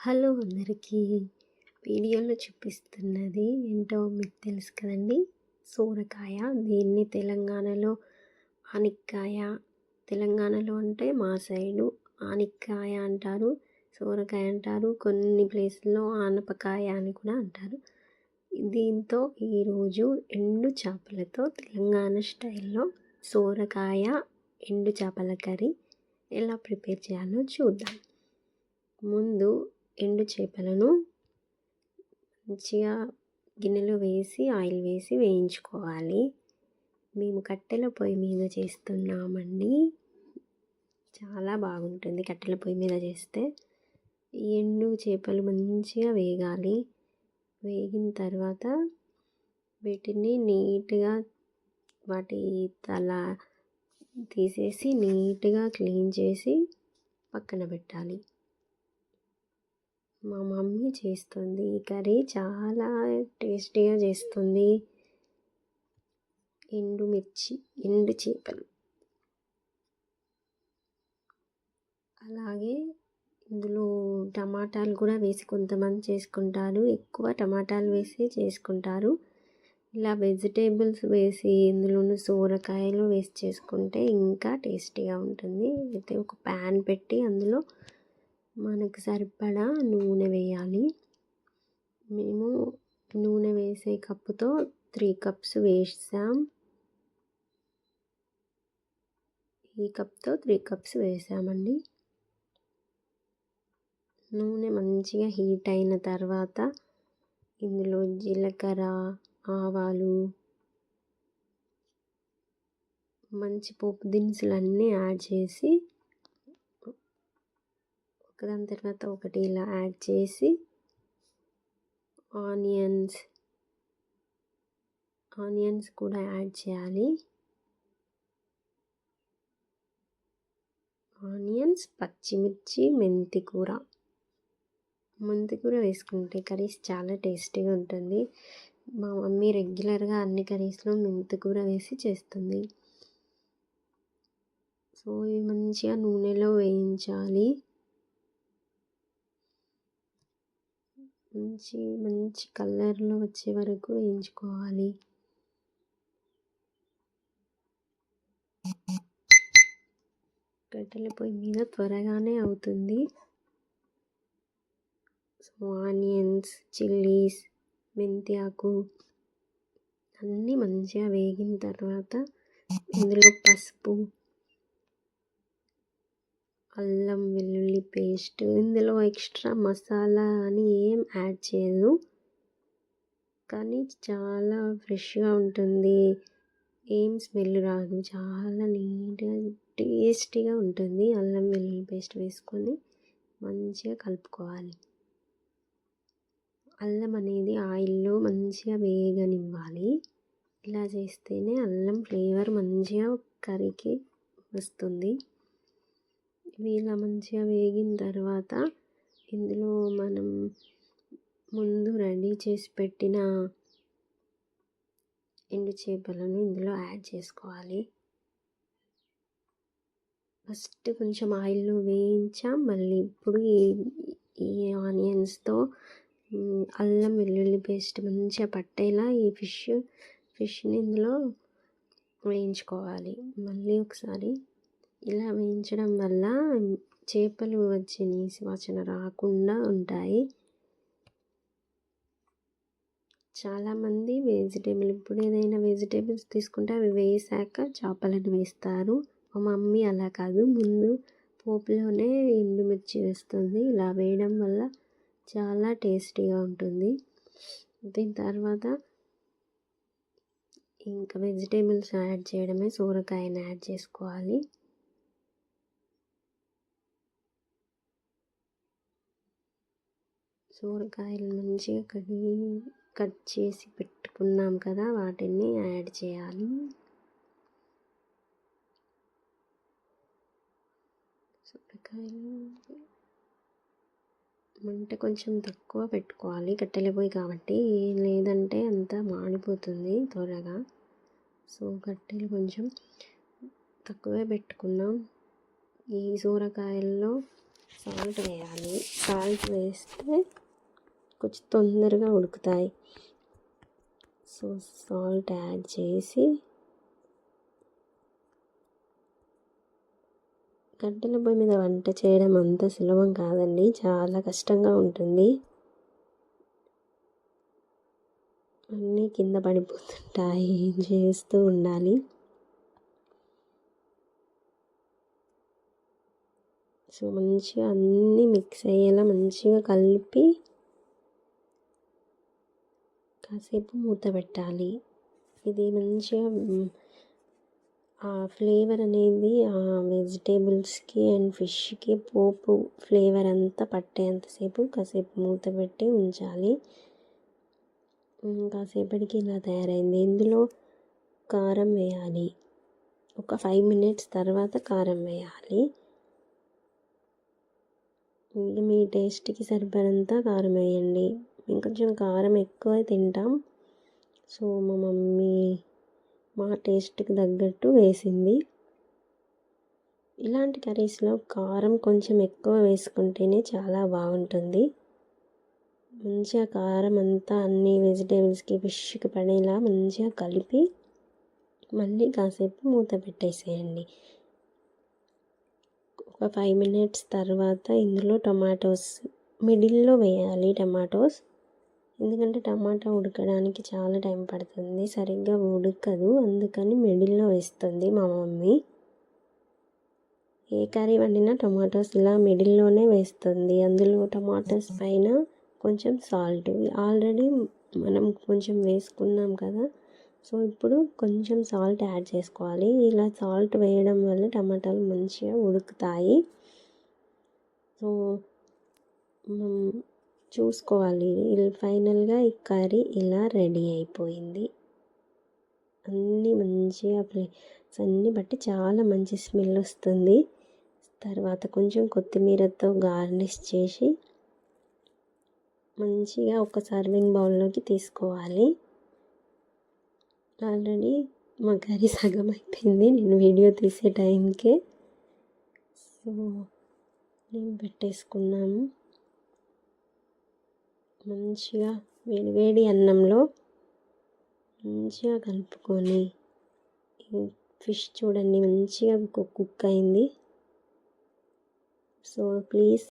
Hello అందరికీ. వీడియోలో చూపిస్తున్నది ఏంటో మీకు తెలుసు కదండి. సోరకాయ. దీన్ని తెలంగాణలో ఆనిక్కాయ, తెలంగాణలో అంటే మా సైడు ఆనిక్కాయ అంటారు, సోరకాయ అంటారు, కొన్ని ప్లేసుల్లో ఆనపకాయ అని కూడా అంటారు. దీంతో ఈరోజు ఎండు చేపలతో తెలంగాణ స్టైల్లో సోరకాయ ఎండు చేపల కర్రీ ఎలా ప్రిపేర్ చేయాలో చూద్దాం. ముందు ఎండు చేపలను మంచిగా గిన్నెలో వేసి ఆయిల్ వేసి వేయించుకోవాలి. మేము కట్టెల పొయ్యి మీద చేస్తున్నామండి. చాలా బాగుంటుంది కట్టెల పొయ్యి మీద చేస్తే. ఈ ఎండు చేపలు మంచిగా వేగాలి. వేగిన తర్వాత వీటిని నీట్గా వాటి తల తీసేసి నీట్గా క్లీన్ చేసి పక్కన పెట్టాలి. మా మమ్మీ చేస్తుంది ఈ కర్రీ, చాలా టేస్టీగా చేస్తుంది. ఎండుమిర్చి, ఎండు చేపలు, అలాగే ఇందులో టమాటాలు కూడా వేసి కొంతమంది చేసుకుంటారు, ఎక్కువ టమాటాలు వేసి చేసుకుంటారు. ఇలా వెజిటేబుల్స్ వేసి ఇందులోనూ సోరకాయలు వేసి చేసుకుంటే ఇంకా టేస్టీగా ఉంటుంది. అయితే ఒక ప్యాన్ పెట్టి అందులో మనకు సరిపడా నూనె వేయాలి. మేము నూనె వేసే కప్పుతో 3 కప్స్ వేసాం. ఈ కప్తో 3 కప్స్ వేసామండి. నూనె మంచిగా హీట్ అయిన తర్వాత ఇందులో జీలకర్ర, ఆవాలు, మంచి పోపు దినుసులు అన్నీ యాడ్ చేసి ఒకదాని తర్వాత ఒకటి ఇలా యాడ్ చేసి ఆనియన్స్ కూడా యాడ్ చేయాలి. ఆనియన్స్, పచ్చిమిర్చి, మెంతికూర వేసుకుంటే కర్రీస్ చాలా టేస్టీగా ఉంటుంది. మా మమ్మీ రెగ్యులర్గా అన్ని కర్రీస్లో మెంతికూర వేసి చేస్తుంది. సో ఇవి మంచిగా నూనెలో వేయించాలి. మంచి కలర్లో వచ్చే వరకు వేయించుకోవాలి. కట్టెల పొయ్యి మీద త్వరగానే అవుతుంది. సో ఆనియన్స్, చిల్లీస్, మెంతి ఆకు అన్నీ మంచిగా వేగిన తర్వాత ఇందులో పసుపు, అల్లం వెల్లుల్లి పేస్ట్, ఇందులో ఎక్స్ట్రా మసాలా అని ఏం యాడ్ చేయను, కానీ చాలా ఫ్రెష్గా ఉంటుంది. ఏం స్మెల్ రాదు, చాలా నీట్గా టేస్టీగా ఉంటుంది. అల్లం వెల్లుల్లి పేస్ట్ వేసుకొని మంచిగా కలుపుకోవాలి. అల్లం అనేది ఆయిల్లో మంచిగా వేగనివ్వాలి. ఇలా చేస్తేనే అల్లం ఫ్లేవర్ మంచిగా కర్రీకి వస్తుంది. ఇవి ఇలా మంచిగా వేగిన తర్వాత ఇందులో మనం ముందు రెడీ చేసి పెట్టిన ఎండు చేపలను ఇందులో యాడ్ చేసుకోవాలి. ఫస్ట్ కొంచెం ఆయిల్లో వేయించాం, మళ్ళీ ఇప్పుడు ఈ ఆనియన్స్తో అల్లం వెల్లుల్లి పేస్ట్ మంచిగా పట్టేలా ఈ ఫిష్ని ఇందులో వేయించుకోవాలి. మళ్ళీ ఒకసారి ఇలా వేయించడం వల్ల చేపలు వచ్చే నీసు వాసన రాకుండా ఉంటాయి. చాలామంది ఇప్పుడు ఏదైనా వెజిటేబుల్స్ తీసుకుంటే అవి వేసాక చేపలను వేస్తారు. మా మమ్మీ అలా కాదు, ముందు పోపులోనే ఎండుమిర్చి వేస్తుంది. ఇలా వేయడం వల్ల చాలా టేస్టీగా ఉంటుంది. దీని తర్వాత ఇంకా వెజిటేబుల్స్ యాడ్ చేయడమే. సోరకాయని యాడ్ చేసుకోవాలి. సోరకాయలు మంచిగా కట్ చేసి పెట్టుకున్నాం కదా, వాటిని యాడ్ చేయాలి. సోరకాయలు మంట కొంచెం తక్కువ పెట్టుకోవాలి, కట్టెల పొయ్యి కాబట్టి, లేదంటే అంతా మాడిపోతుంది త్వరగా. సో కట్టెలు కొంచెం తక్కువే పెట్టుకున్నాం. ఈ సోరకాయల్లో సాల్ట్ వేయాలి. సాల్ట్ వేస్తే కొంచెం తొందరగా ఉడుకుతాయి. సో సాల్ట్ యాడ్ చేసి, కట్టెల పొయ్యి మీద వంట చేయడం అంత సులభం కాదండి, చాలా కష్టంగా ఉంటుంది. అన్నీ కింద పడిపోతుంటాయి, చేస్తూ ఉండాలి. సో మంచిగా అన్నీ మిక్స్ అయ్యేలా మంచిగా కలిపి కాసేపు మూత పెట్టాలి. ఇది మంచిగా ఆ ఫ్లేవర్ అనేది ఆ వెజిటేబుల్స్కి అండ్ ఫిష్కి పోపు ఫ్లేవర్ అంతా పట్టేంతసేపు కాసేపు మూత పెట్టి ఉంచాలి. కాసేపటికి ఇలా తయారైంది. ఇందులో కారం వేయాలి. ఒక 5 minutes తర్వాత కారం వేయాలి. మీ టేస్ట్కి సరిపడంత కారం వేయండి. మేము కొంచెం కారం ఎక్కువ తింటాం. సో మా మమ్మీ మా టేస్ట్కి తగ్గట్టు వేసింది. ఇలాంటి కర్రీస్లో కారం కొంచెం ఎక్కువ వేసుకుంటేనే చాలా బాగుంటుంది. మంచిగా కారం అంతా అన్ని వెజిటేబుల్స్కి ఫిష్కి పడేలా మంచిగా కలిపి మళ్ళీ కాసేపు మూత పెట్టేసేయండి. ఒక 5 minutes తర్వాత ఇందులో టమాటోస్ మిడిల్లో వేయాలి. టమాటోస్ ఎందుకంటే టమాటా ఉడకడానికి చాలా టైం పడుతుంది, సరిగ్గా ఉడకదు, అందుకని మిడిల్లో వేస్తుంది మా మమ్మీ. ఏ కర్రీ వండినా టమాటోస్ ఇలా మిడిల్లోనే వేస్తుంది. అందులో టమాటోస్ పైన కొంచెం సాల్ట్ ఆల్రెడీ మనం కొంచెం వేసుకున్నాం కదా, సో ఇప్పుడు కొంచెం సాల్ట్ యాడ్ చేసుకోవాలి. ఇలా సాల్ట్ వేయడం వల్ల టమాటాలు మంచిగా ఉడుకుతాయి. సో చూసుకోవాలి. ఫైనల్గా ఈ కర్రీ ఇలా రెడీ అయిపోయింది. అన్నీ మంచిగా అన్నీ బట్టి చాలా మంచి స్మెల్ వస్తుంది. తర్వాత కొంచెం కొత్తిమీరతో గార్నిష్ చేసి మంచిగా ఒక సర్వింగ్ బౌల్లోకి తీసుకోవాలి. ఆల్రెడీ మా కర్రీ సగం అయిపోయింది నేను వీడియో తీసే టైంకే. సో నేను పెట్టేసుకున్నాము. మంచిగా వేడి అన్నంలో మంచిగా కలుపుకొని, ఫిష్ చూడండి మంచిగా కుక్ అయింది. So please